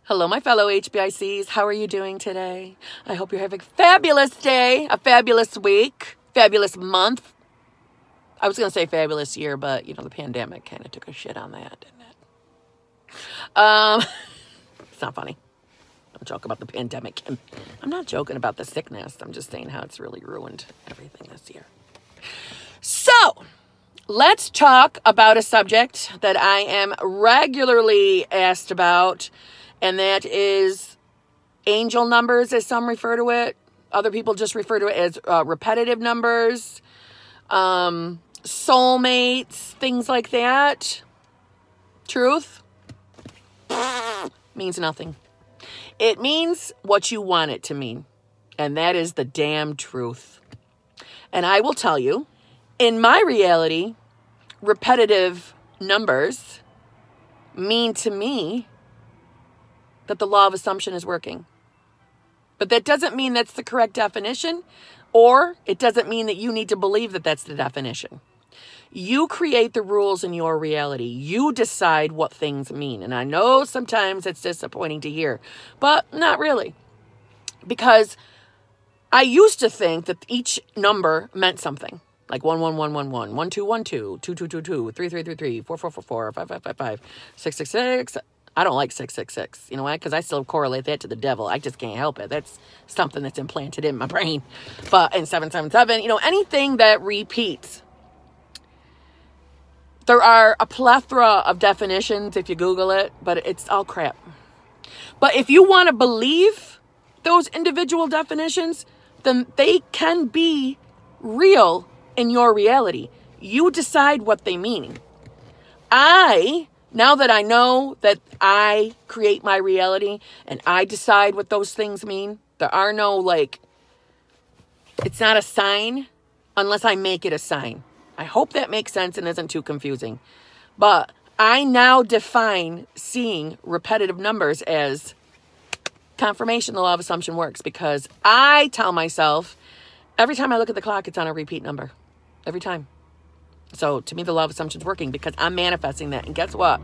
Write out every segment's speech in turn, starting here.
Hello, my fellow HBICs. How are you doing today? I hope you're having a fabulous day, a fabulous week, fabulous month. I was going to say fabulous year, but, you know, the pandemic kind of took a shit on that, didn't it? It's not funny. Don't joke about the pandemic. I'm not joking about the sickness. I'm just saying how it's really ruined everything this year. So, let's talk about a subject that I am regularly asked about, and that is angel numbers, as some refer to it. Other people just refer to it as repetitive numbers, soulmates, things like that. Truth means nothing. It means what you want it to mean, and that is the damn truth. And I will tell you, in my reality, repetitive numbers mean to me that the law of assumption is working. But that doesn't mean that's the correct definition, or it doesn't mean that you need to believe that that's the definition. You create the rules in your reality. You decide what things mean. And I know sometimes it's disappointing to hear, but not really. Because I used to think that each number meant something. Like 11111, 1212, 2222, 3333, 4444, 5555, 666. I don't like 666. You know why? Because I still correlate that to the devil. I just can't help it. That's something that's implanted in my brain. And 777, you know, anything that repeats. There are a plethora of definitions if you Google it, but it's all crap. But if you want to believe those individual definitions, then they can be real in your reality. You decide what they mean. Now that I know that I create my reality and I decide what those things mean, there are no, it's not a sign unless I make it a sign. I hope that makes sense and isn't too confusing. But I now define seeing repetitive numbers as confirmation the law of assumption works, because I tell myself every time I look at the clock, it's on a repeat number. Every time. So to me, the law of assumption is working because I'm manifesting that. And guess what?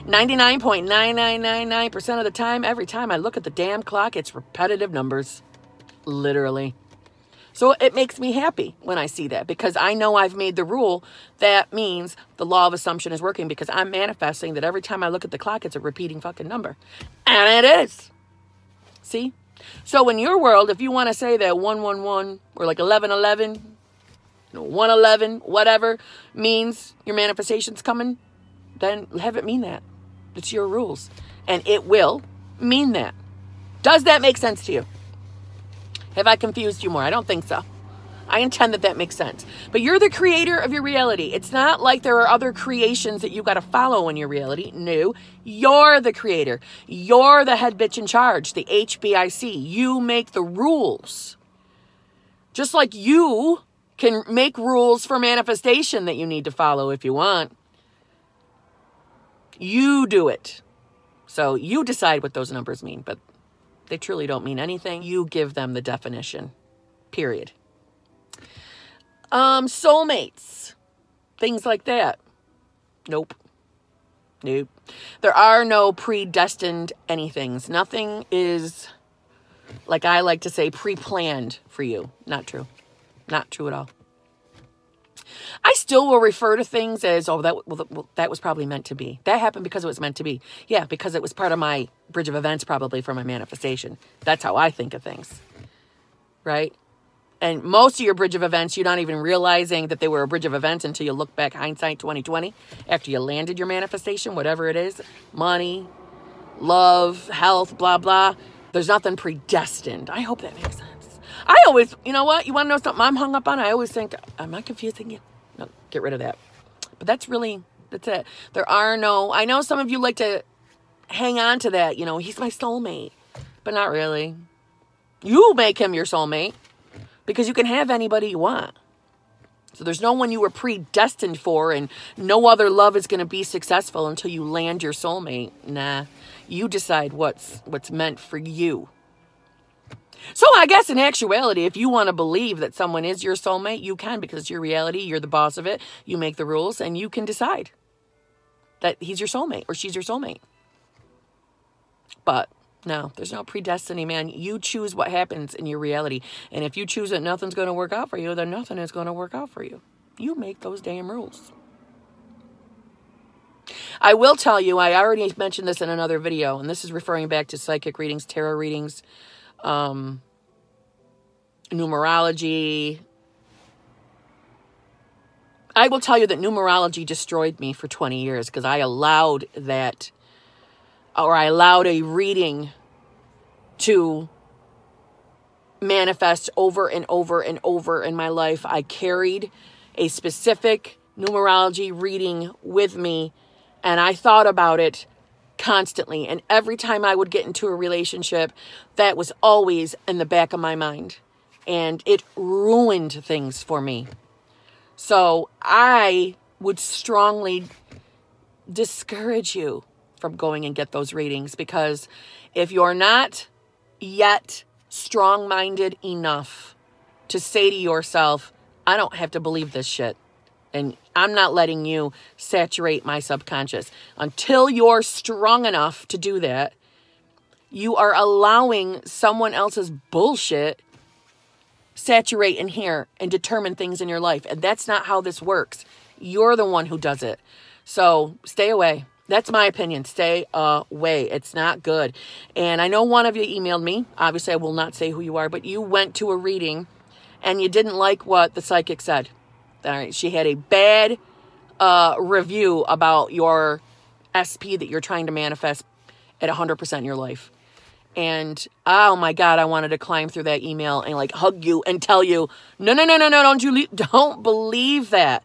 99.9999% of the time, every time I look at the damn clock, it's repetitive numbers. Literally. So it makes me happy when I see that, because I know I've made the rule. That means the law of assumption is working because I'm manifesting that every time I look at the clock, it's a repeating fucking number. And it is. See? So in your world, if you want to say that 111 or 1111, 111, whatever, means your manifestation's coming, then have it mean that. It's your rules. And it will mean that. Does that make sense to you? Have I confused you more? I don't think so. I intend that makes sense. But you're the creator of your reality. It's not like there are other creations that you got to follow in your reality. No, you're the creator. You're the head bitch in charge, the HBIC. You make the rules. Just like you can make rules for manifestation that you need to follow if you want. You do it. So you decide what those numbers mean, but they truly don't mean anything. You give them the definition. Period. Soulmates. Things like that. Nope. There are no predestined anythings. Nothing is, like I like to say, pre-planned for you. Not true. Not true at all. I still will refer to things as, that was probably meant to be. That happened because it was meant to be. Yeah, because it was part of my bridge of events probably for my manifestation. That's how I think of things. Right? And most of your bridge of events, you're not even realizing that they were a bridge of events until you look back, hindsight 2020, after you landed your manifestation, whatever it is. Money, love, health, blah, blah. There's nothing predestined. I hope that makes sense. I always, you know what? You want to know something I'm hung up on? I always think, am I confusing you? No, get rid of that. But that's it. There are no, I know some of you like to hang on to that, you know, he's my soulmate. But not really. You make him your soulmate because you can have anybody you want. So there's no one you were predestined for, and no other love is going to be successful until you land your soulmate. Nah, you decide what's meant for you. So I guess in actuality, if you want to believe that someone is your soulmate, you can, because it's your reality. You're the boss of it. You make the rules, and you can decide that he's your soulmate or she's your soulmate. But No, there's no predestiny, man. You choose what happens in your reality. And if you choose that nothing's going to work out for you, then nothing is going to work out for you. You make those damn rules. I will tell you, I already mentioned this in another video, and this is referring back to psychic readings, tarot readings, numerology. I will tell you that numerology destroyed me for 20 years because I allowed that, or I allowed a reading to manifest over and over and over in my life. I carried a specific numerology reading with me, and I thought about it constantly. And every time I would get into a relationship, that was always in the back of my mind. And it ruined things for me. So I would strongly discourage you from going and get those readings, because if you're not yet strong-minded enough to say to yourself, I don't have to believe this shit, and I'm not letting you saturate my subconscious. Until you're strong enough to do that, you are allowing someone else's bullshit saturate in here and determine things in your life. And that's not how this works. You're the one who does it. So stay away. That's my opinion. Stay away. It's not good. And I know one of you emailed me. Obviously, I will not say who you are, but you went to a reading and you didn't like what the psychic said. All right. She had a bad review about your SP that you're trying to manifest at 100% in your life. And, oh my God, I wanted to climb through that email and like hug you and tell you, no, don't believe that.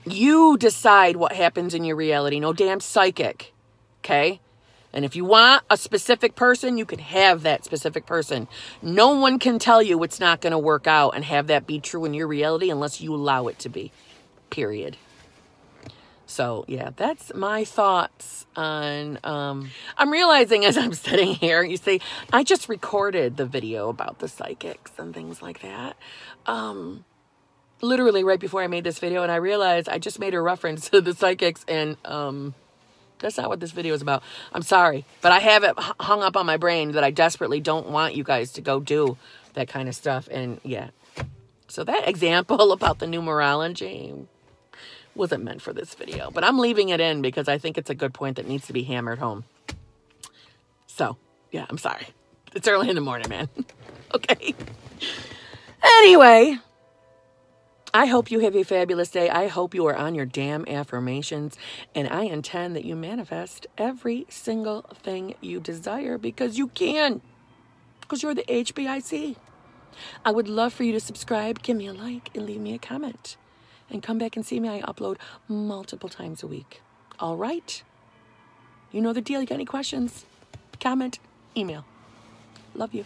You decide what happens in your reality. No damn psychic. Okay? And if you want a specific person, you can have that specific person. No one can tell you it's not going to work out and have that be true in your reality unless you allow it to be. Period. So, yeah, that's my thoughts on, I'm realizing as I'm sitting here, you see, I just recorded the video about the psychics and things like that. Literally right before I made this video, and I realized I just made a reference to the psychics, and that's not what this video is about. I'm sorry, but I have it hung up on my brain that I desperately don't want you guys to go do that kind of stuff, and yeah. So that example about the numerology wasn't meant for this video, but I'm leaving it in because I think it's a good point that needs to be hammered home. So, yeah, I'm sorry. It's early in the morning, man. Okay. Anyway, I hope you have a fabulous day. I hope you are on your damn affirmations, and I intend that you manifest every single thing you desire, because you can, because you're the HBIC. I would love for you to subscribe, give me a like, and leave me a comment. And come back and see me. I upload multiple times a week. All right? You know the deal. You got any questions? Comment, email. Love you.